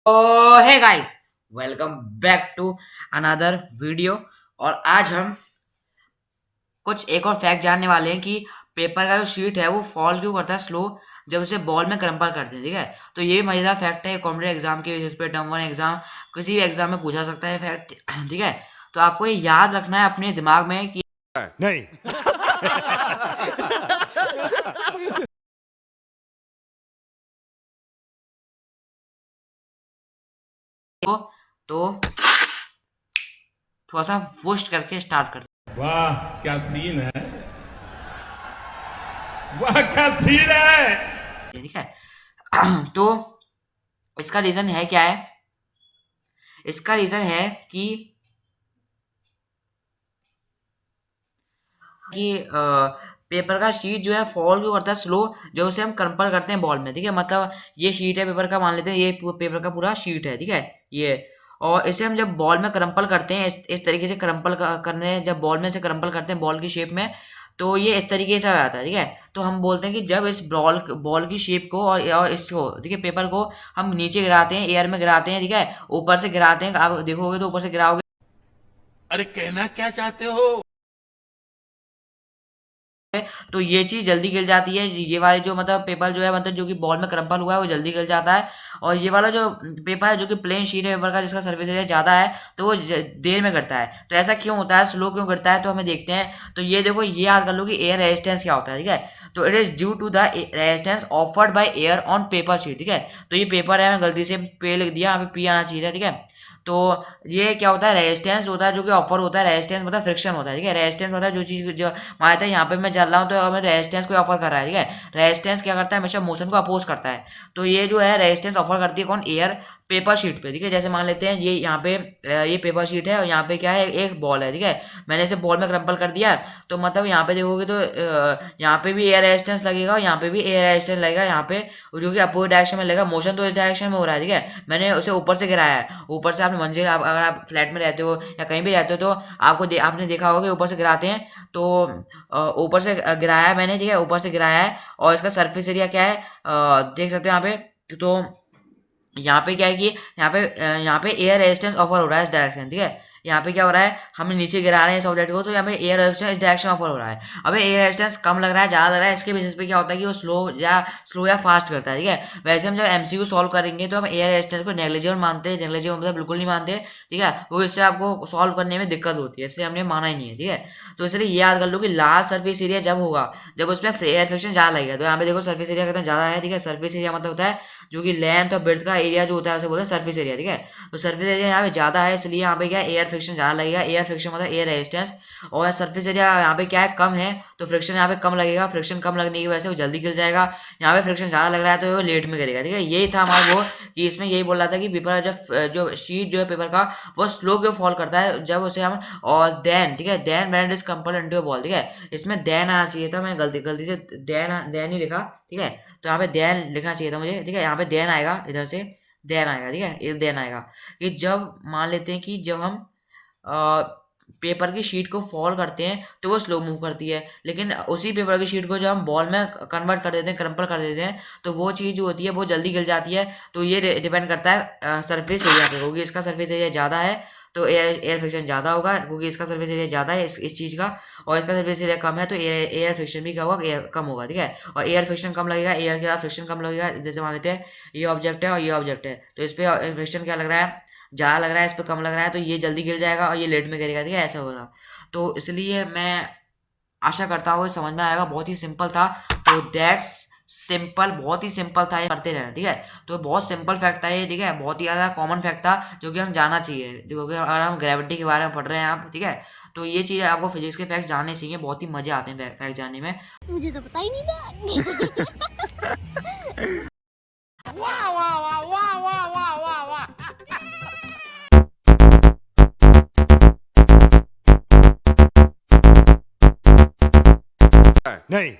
Hey guys, welcome back to another video. और आज हम कुछ एक और फैक्ट जानने वाले हैं कि पेपर का जो शीट है वो फॉल क्यों करता है स्लो जब उसे बॉल में क्रम्पल करते हैं। ठीक है, तो ये भी मजेदार फैक्ट है। कॉम्पिटेटिव एग्जाम के बेसिस पे, टर्म वन एग्जाम, किसी भी एग्जाम में पूछा सकता है फैक्ट। ठीक है, तो आपको ये याद रखना है अपने दिमाग में कि नहीं। तो थोड़ा सा वुस्ट करके स्टार्ट करते वाह क्या सीन है, वाह क्या सीन है। हैं। ठीक है, तो इसका रीजन है क्या है? इसका रीजन है कि पेपर का शीट जो है फॉल क्यों करता है स्लो जब उसे हम कंपल करते हैं बॉल में। ठीक है, मतलब ये शीट है पेपर का, मान लेते हैं ये पेपर का पूरा शीट है। ठीक है, ये और इसे हम जब बॉल में क्रम्पल करते हैं इस तरीके से क्रम्पल करने, जब बॉल में से क्रम्पल करते हैं बॉल की शेप में, तो ये इस तरीके से आ जाता है। ठीक है, तो हम बोलते हैं कि जब इस बॉल की शेप को और इसको, ठीक है, पेपर को हम नीचे गिराते हैं, एयर में गिराते हैं, ठीक है, ऊपर से गिराते हैं, आप देखोगे तो ऊपर से गिराओगे अरे कहना क्या चाहते हो। तो ये चीज जल्दी गिर जाती है। ये वाली जो मतलब पेपर जो है, मतलब जो कि बॉल में क्रम्पल हुआ है, वो जल्दी गिर जाता है। और ये वाला जो पेपर है जो कि प्लेन शीट है पेपर का, जिसका सर्फेस एरिया ज्यादा है, तो वो देर में गिरता है। तो ऐसा क्यों होता है, स्लो क्यों गिरता है, तो हमें देखते हैं। तो ये देखो, ये याद कर लो कि एयर रेजिस्टेंस क्या होता है। ठीक है, तो it is due to the resistance offered by air on paper sheet. ठीक है, तो ये पेपर है, मैं गलती से पे लिख दिया, यहाँ पे पी आना चाहिए था। ठीक है, तो ये क्या होता है, रेजिस्टेंस होता है जो कि ऑफर होता है। रेजिस्टेंस मतलब फ्रिक्शन होता है। ठीक है, रेजिस्टेंस मतलब जो चीज जो मान यहाँ पे मैं चल रहा हूँ तो हमें रेजिस्टेंस को ऑफर कर रहा है। ठीक है, रेजिस्टेंस क्या करता है, हमेशा मोशन को अपोज करता है। तो ये जो है रेजिस्टेंस ऑफर करती है कौन, एयर पेपर शीट पे। ठीक है, जैसे मान लेते हैं ये यहाँ पे ये पेपर शीट है और यहाँ पे क्या है, एक बॉल है। ठीक है, मैंने इसे बॉल में क्रम्पल कर दिया, तो मतलब यहाँ पे देखोगे तो यहाँ पे भी एयर रेजिस्टेंस लगेगा और यहाँ पे भी एयर रेजिस्टेंस लगेगा, यहाँ पे जो कि अपोजिट डायरेक्शन में लगेगा। मोशन तो इस डायरेक्शन में हो रहा है। ठीक है, मैंने उसे ऊपर से गिराया है। ऊपर से आपने मंजिल, अगर आप फ्लैट में रहते हो या कहीं भी रहते हो तो आपने देखा होगा कि ऊपर से गिराते हैं। तो ऊपर से गिराया है मैंने। ठीक है, ऊपर से गिराया है और इसका सरफेस एरिया क्या है, देख सकते हो यहाँ पे। तो यहाँ पे क्या है कि यहाँ पे एयर रेजिस्टेंस ऑफर हो रहा है इस डायरेक्शन। ठीक है, यहाँ पे क्या हो रहा है, हम नीचे गिरा रहे हैं इस ऑब्जेक्ट को, तो यहाँ पे एयर रेजिस्टेंस इस डायरेक्शन ऑफर हो रहा है। अबे एयर रेजिस्टेंस कम लग रहा है, ज्यादा लग रहा है, इसके बेसिस पे क्या होता है कि वो स्लो या फास्ट करता है। ठीक है, वैसे हम जब एमसीक्यू सॉल्व करेंगे तो हम एयर रेजिस्टेंस को नेग्लिजिबल मानते हैं। नेग्लिजिबल मतलब बिल्कुल नहीं मानते। ठीक है, वो इससे आपको सॉल्व करने में दिक्कत होती है, इसलिए हमने माना ही नहीं है। ठीक है, तो इसलिए ये याद कर लो कि लार्ज सर्फेस एरिया जब होगा जब उसमें एयर फ्रिक्शन ज्यादा लगेगा। तो यहाँ पे देखो सर्फेस एरिया कितना ज्यादा है। ठीक है, सर्फेस एरिया मतलब होता है जो कि लेंथ और ब्रेड्थ का एरिया जो होता है उसे बोलते हैं सर्फेस एरिया। ठीक है, तो सर्फेस एरिया यहाँ पे ज्यादा है, इसलिए यहाँ पे क्या है, एयर फ्रिक्शन ज्यादा लगेगा। एयर फ्रिक्शन मतलब एयर रेजिस्टेंस, और सर्फेस एरिया यहाँ पे क्या है, कम है, तो फ्रिक्शन यहाँ पे कम लगेगा। फ्रिक्शन कम लगने की वजह से वो जल्दी गिर जाएगा। यहाँ पे फ्रिक्शन ज्यादा लग रहा है तो वो लेट में गिरेगा। ठीक है, यही था हमारा वो, कि इसमें यही बोल रहा था कि पेपर जो शीट जो है पेपर का, वो स्लो क्यों फॉल करता है जब उसे हम, और देन, ठीक है, then when it is compelled into a ball. ठीक है, इसमें देन आना चाहिए था, मैंने गलती से देन ही लिखा। ठीक है, तो यहाँ पे देन लिखना चाहिए था मुझे। ठीक है, यहाँ पे देन आएगा, इधर से देन आएगा। ठीक है, ये देन आएगा कि जब मान लेते हैं कि जब हम पेपर की शीट को फॉल करते हैं तो वो स्लो मूव करती है, लेकिन उसी पेपर की शीट को जब हम बॉल में कन्वर्ट कर देते हैं, क्रम्पल कर देते हैं, तो वो चीज़ जो होती है वो जल्दी गिर जाती है। तो ये डिपेंड करता है सरफेस एरिया पे, क्योंकि इसका सरफेस एरिया ज़्यादा है तो एयर फ्रिक्शन ज़्यादा होगा, क्योंकि इसका सर्फेस एरिया ज़्यादा है इस चीज़ का, और इसका सर्फेस एरिया कम है तो एयर फ्रिक्शन भी क्या होगा, एयर कम होगा। ठीक है, और एयर फ्रिक्शन कम लगेगा, एयर के साथ फ्रिक्शन कम लगेगा। जैसे मान लेते हैं ये ऑब्जेक्ट है और ये ऑब्जेक्ट है, तो इस पर फ्रिक्शन क्या लग रहा है, ज़्यादा लग रहा है, इस पर कम लग रहा है, तो ये जल्दी गिर जाएगा और ये लेट में गिरेगा। ठीक है, ऐसा होगा। तो इसलिए मैं आशा करता हूँ समझ में आएगा, बहुत ही सिंपल था। तो दैट्स सिंपल, बहुत ही सिंपल था, ये करते रहना। ठीक है, तो बहुत सिंपल फैक्ट था ये। ठीक है, बहुत ही ज़्यादा कॉमन फैक्ट था जो कि हम जानना चाहिए, क्योंकि अगर हम ग्रेविटी के बारे में पढ़ रहे हैं आप। ठीक है, तो ये चीज़ आपको फिजिक्स के फैक्ट जानने चाहिए, बहुत ही मजे आते हैं फैक्ट जानने में। मुझे तो पता ही नहीं था। वाह वाह वाह वाह वाह वाह वाह वाह। नहीं।